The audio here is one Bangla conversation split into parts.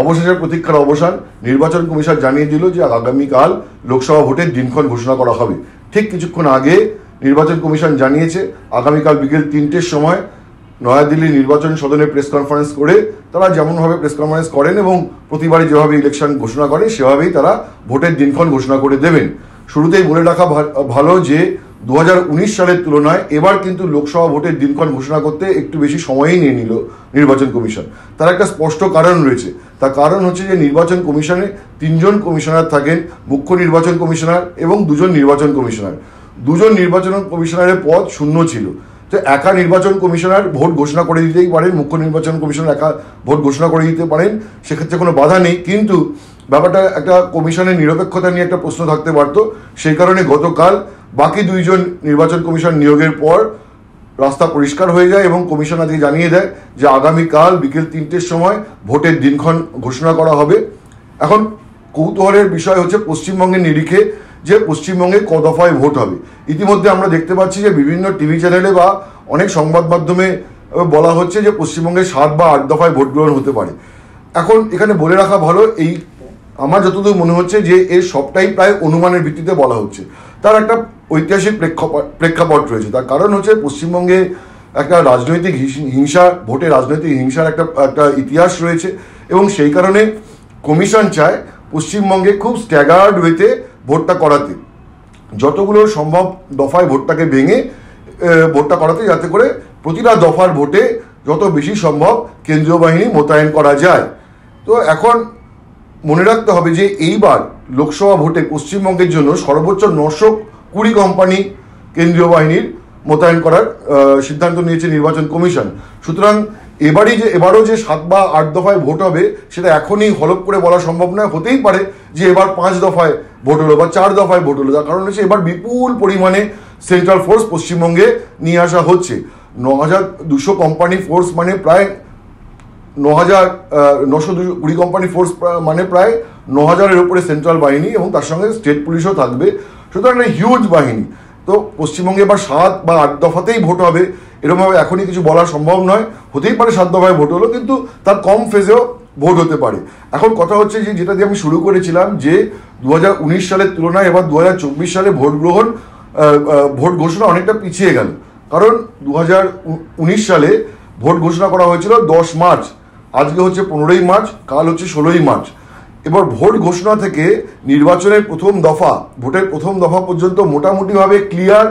অবশেষে প্রতীক্ষার অবসান। নির্বাচন কমিশন জানিয়ে দিল যে আগামীকাল লোকসভা ভোটের দিনক্ষণ ঘোষণা করা হবে। ঠিক কিছুক্ষণ আগে নির্বাচন কমিশন জানিয়েছে আগামীকাল বিকেল 3টের সময় নয়াদিল্লি নির্বাচন সদনে প্রেস কনফারেন্স করে তারা যেমনভাবে প্রেস কনফারেন্স করেন এবং প্রতিবারই যেভাবে ইলেকশন ঘোষণা করেন সেভাবেই তারা ভোটের দিনক্ষণ ঘোষণা করে দেবেন। শুরুতেই বলে রাখা ভালো যে 2019 সালের তুলনায় এবার কিন্তু লোকসভা ভোটের দিনক্ষণ ঘোষণা করতে একটু বেশি সময়ই নিয়ে নিল নির্বাচন কমিশন। তার একটা স্পষ্ট কারণ রয়েছে। তার কারণ হচ্ছে যে নির্বাচন কমিশনে 3জন কমিশনার থাকেন, মুখ্য নির্বাচন কমিশনার এবং 2জন নির্বাচন কমিশনার। 2জন নির্বাচন কমিশনারের পদ শূন্য ছিল। তো একা নির্বাচন কমিশনার ভোট ঘোষণা করে দিতেই পারেন, মুখ্য নির্বাচন কমিশনার একা ভোট ঘোষণা করে দিতে পারেন, সেক্ষেত্রে কোনো বাধা নেই। কিন্তু ব্যাপারটা একটা কমিশনের নিরপেক্ষতা নিয়ে একটা প্রশ্ন থাকতে পারত। সেই কারণে গতকাল বাকি 2জন নির্বাচন কমিশন নিয়োগের পর রাস্তা পরিষ্কার হয়ে যায় এবং কমিশন আজকে জানিয়ে দেয় যে আগামীকাল বিকেল 3টের সময় ভোটের দিনক্ষণ ঘোষণা করা হবে। এখন কৌতূহলের বিষয় হচ্ছে পশ্চিমবঙ্গের নিরিখে যে পশ্চিমবঙ্গে ক দফায় ভোট হবে। ইতিমধ্যে আমরা দেখতে পাচ্ছি যে বিভিন্ন টিভি চ্যানেলে বা অনেক সংবাদ মাধ্যমে বলা হচ্ছে যে পশ্চিমবঙ্গে 7 বা 8 দফায় ভোট গ্রহণ হতে পারে। এখন এখানে বলে রাখা ভালো, এই আমার যতদূর মনে হচ্ছে যে এর সবটাই প্রায় অনুমানের ভিত্তিতে বলা হচ্ছে। তার একটা ঐতিহাসিক প্রেক্ষাপট রয়েছে। তার কারণ হচ্ছে পশ্চিমবঙ্গে একটা রাজনৈতিক হিংসা, ভোটে রাজনৈতিক হিংসার একটা ইতিহাস রয়েছে এবং সেই কারণে কমিশন চায় পশ্চিমবঙ্গে খুব স্ট্যাগার্ড ওয়েতে ভোটটা করাতে, যতগুলো সম্ভব দফায় ভোটটাকে ভেঙে ভোটটা করাতে, যাতে করে প্রতিটা দফার ভোটে যত বেশি সম্ভব কেন্দ্রীয় বাহিনী মোতায়েন করা যায়। তো এখন মনে রাখতে হবে যে এইবার লোকসভা ভোটে পশ্চিমবঙ্গের জন্য সর্বোচ্চ 920 কোম্পানি কেন্দ্রীয় বাহিনীর মোতায়েন করার সিদ্ধান্ত নিয়েছে নির্বাচন কমিশন। সুতরাং এবারও যে 7 বা 8 দফায় ভোট হবে সেটা এখনই হলপ করে বলা সম্ভব নয়। হতেই পারে যে এবার 5 দফায় ভোট হলো বা 4 দফায় ভোট হলো। তার কারণ হচ্ছে এবার বিপুল পরিমাণে সেন্ট্রাল ফোর্স পশ্চিমবঙ্গে নিয়ে আসা হচ্ছে। 9200 কোম্পানি ফোর্স মানে প্রায় 920 কোম্পানি ফোর্স মানে প্রায় 9000-এর উপরে সেন্ট্রাল বাহিনী এবং তার সঙ্গে স্টেট পুলিশও থাকবে। সুতরাং একটা হিউজ বাহিনী। তো পশ্চিমবঙ্গে এবার 7 বা 8 দফাতেই ভোট হবে এরকমভাবে এখনই কিছু বলা সম্ভব নয়। হতেই পারে 7 দফায় ভোট হলো, কিন্তু তার কম ফেজেও ভোট হতে পারে। এখন কথা হচ্ছে যে যেটা দিয়ে আমি শুরু করেছিলাম যে 2019 সালের তুলনায় এবার 2024 সালে ভোট ঘোষণা অনেকটা পিছিয়ে গেল। কারণ 2019 সালে ভোট ঘোষণা করা হয়েছিল 10 মার্চ, আজকে হচ্ছে 15ই মার্চ, কাল হচ্ছে 16ই মার্চ। এবার ভোট ঘোষণা থেকে নির্বাচনের ভোটের প্রথম দফা পর্যন্ত মোটামুটিভাবে ক্লিয়ার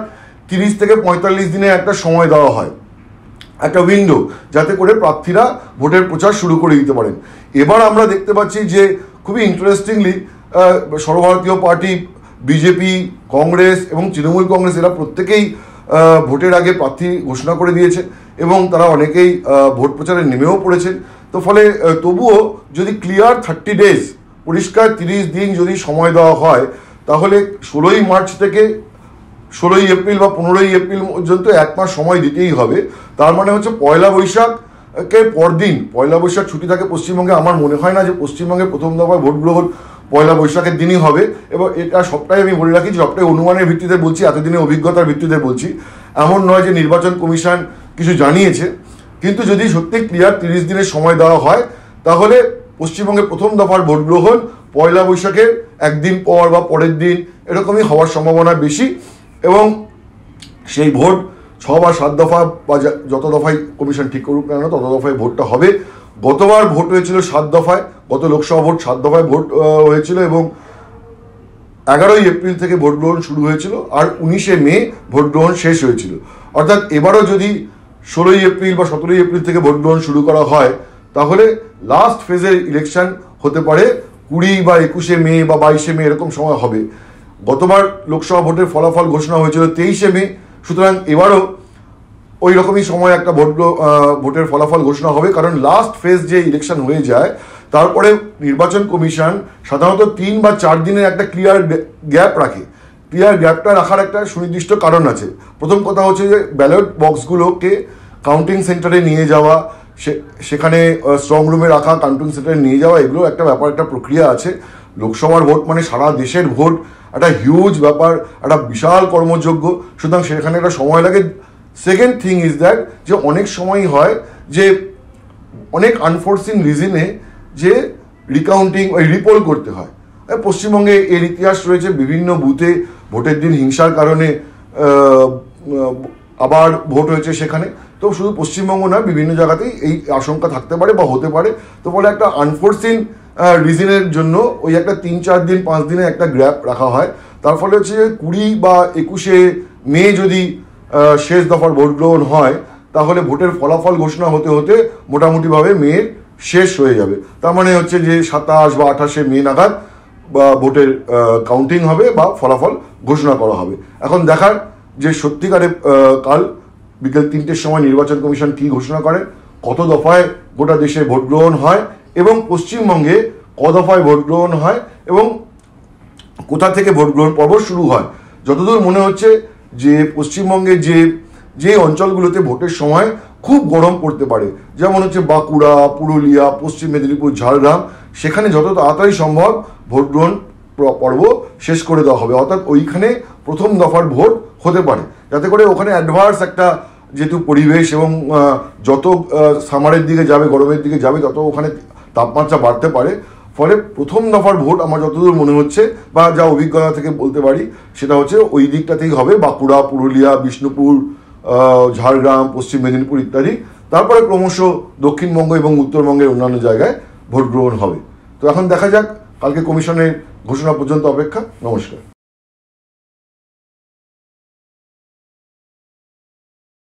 30 থেকে 45 দিনের একটা সময় দেওয়া হয়, একটা উইন্ডো, যাতে করে প্রার্থীরা ভোটের প্রচার শুরু করে দিতে পারেন। এবার আমরা দেখতে পাচ্ছি যে খুবই ইন্টারেস্টিংলি সর্বভারতীয় পার্টি বিজেপি, কংগ্রেস এবং তৃণমূল কংগ্রেস এরা প্রত্যেকেই ভোটের আগে প্রার্থী ঘোষণা করে দিয়েছে এবং তারা অনেকেই ভোট প্রচারে নেমেও পড়েছেন। তো ফলে তবুও যদি ক্লিয়ার 30 ডেজ, পরিষ্কার 30 দিন যদি সময় দেওয়া হয়, তাহলে 16ই মার্চ থেকে 16ই এপ্রিল বা 15ই এপ্রিল পর্যন্ত 1 মাস সময় দিতেই হবে। তার মানে হচ্ছে পয়লা বৈশাখের পরদিন, পয়লা বৈশাখ ছুটি থাকে পশ্চিমবঙ্গে। আমার মনে হয় না যে পশ্চিমবঙ্গে প্রথম দফায় ভোট গ্রহণ পয়লা বৈশাখের দিনই হবে। এবং এটা সবটাই আমি বলে রাখি, সবটাই অনুমানের ভিত্তিতে বলছি, এতদিনের অভিজ্ঞতার ভিত্তিতে বলছি। এমন নয় যে নির্বাচন কমিশন কিছু জানিয়েছে। কিন্তু যদি সত্যি ক্লিয়ার 30 দিনের সময় দেওয়া হয়, তাহলে পশ্চিমবঙ্গে প্রথম দফার ভোট গ্রহণ পয়লা বৈশাখের একদিন পর বা পরের দিন এরকমই হওয়ার সম্ভাবনা বেশি। এবং সেই ভোট 6 বা 7 দফা বা যত দফায় কমিশন ঠিক করুক না তত দফায় ভোটটা হবে। গতবার ভোট হয়েছিল 7 দফায়, গত লোকসভা ভোট 7 দফায় ভোট হয়েছিল এবং 11ই এপ্রিল থেকে ভোট গ্রহণ শুরু হয়েছিল আর 19শে মে ভোট গ্রহণ শেষ হয়েছিল। অর্থাৎ এবারও যদি 16ই এপ্রিল বা 17ই এপ্রিল থেকে ভোট গ্রহণ শুরু করা হয়, তাহলে লাস্ট ফেজের ইলেকশন হতে পারে 20 বা 21শে মে বা 22শে মে, এরকম সময় হবে। গতবার লোকসভা ভোটের ফলাফল ঘোষণা হয়েছিল 23শে মে। সুতরাং এবারও ওই রকমই সময় একটা ভোটের ফলাফল ঘোষণা হবে। কারণ লাস্ট ফেজ যে ইলেকশন হয়ে যায়, তারপরে নির্বাচন কমিশন সাধারণত 3 বা 4 দিনের একটা ক্লিয়ার গ্যাপ রাখে। ক্লিয়ার গ্যাপটা রাখার একটা সুনির্দিষ্ট কারণ আছে। প্রথম কথা হচ্ছে যে ব্যালট বক্সগুলোকে কাউন্টিং সেন্টারে নিয়ে যাওয়া, সেখানে স্ট্রং রুমে রাখা, কাউন্টিং সেন্টারে নিয়ে যাওয়া, এগুলো একটা ব্যাপার, একটা প্রক্রিয়া আছে। লোকসভার ভোট মানে সারা দেশের ভোট, একটা হিউজ ব্যাপার, একটা বিশাল কর্মযোগ্য। সুতরাং সেখানে একটা সময় লাগে। সেকেন্ড থিং ইজ দ্যাট যে অনেক সময়ই হয় যে অনেক আনফোর্সিন রিজনে যে রিকাউন্টিং ওই রিপোল করতে হয়। পশ্চিমবঙ্গে এর ইতিহাস রয়েছে, বিভিন্ন বুথে ভোটের দিন হিংসার কারণে আবার ভোট হয়েছে সেখানে। তো শুধু পশ্চিমবঙ্গ না, বিভিন্ন জায়গাতেই এই আশঙ্কা থাকতে পারে বা হতে পারে। তো ফলে একটা আনফোর্সিন রিজনের জন্য ওই একটা 3-4 দিন 5 দিনের একটা গ্যাপ রাখা হয়। তার ফলে হচ্ছে 20 বা 21শে মে যদি শেষ দফার ভোট গ্রহণ হয়, তাহলে ভোটের ফলাফল ঘোষণা হতে হতে মোটামুটিভাবে মের শেষ হয়ে যাবে। তার মানে হচ্ছে যে 27 বা 28শে মে নাগাদ বা ভোটের কাউন্টিং হবে বা ফলাফল ঘোষণা করা হবে। এখন দেখার যে সত্যিকারে কাল বিকেল 3টের সময় নির্বাচন কমিশন কি ঘোষণা করেন, কত দফায় গোটা দেশে ভোট গ্রহণ হয় এবং পশ্চিমবঙ্গে ক দফায় ভোট গ্রহণ হয় এবং কোথা থেকে ভোট গ্রহণ পর্ব শুরু হয়। যতদূর মনে হচ্ছে যে পশ্চিমবঙ্গে যে অঞ্চলগুলোতে ভোটের সময় খুব গরম পড়তে পারে, যেমন হচ্ছে বাঁকুড়া, পুরুলিয়া, পশ্চিম মেদিনীপুর, ঝাড়গ্রাম, সেখানে যত তাড়াতাড়ি সম্ভব ভোট গ্রহণ পর্ব শেষ করে দেওয়া হবে। অর্থাৎ ওইখানে প্রথম দফার ভোট হতে পারে, যাতে করে ওখানে অ্যাডভার্স একটা যেহেতু পরিবেশ এবং যত সামারের দিকে যাবে, গরমের দিকে যাবে, তত ওখানে তাপমাত্রা বাড়তে পারে। ফলে প্রথম দফার ভোট আমার যতদূর মনে হচ্ছে বা যা অভিজ্ঞতা থেকে বলতে পারি সেটা হচ্ছে ওই দিকটাতেই হবে, বাঁকুড়া, পুরুলিয়া, বিষ্ণুপুর, ঝাড়গ্রাম, পশ্চিম মেদিনীপুর ইত্যাদি। তারপরে ক্রমশ দক্ষিণবঙ্গ এবং উত্তরবঙ্গের অন্যান্য জায়গায় ভোট গ্রহণ হবে। তো এখন দেখা যাক, কালকে কমিশনের ঘোষণা পর্যন্ত অপেক্ষা। নমস্কার।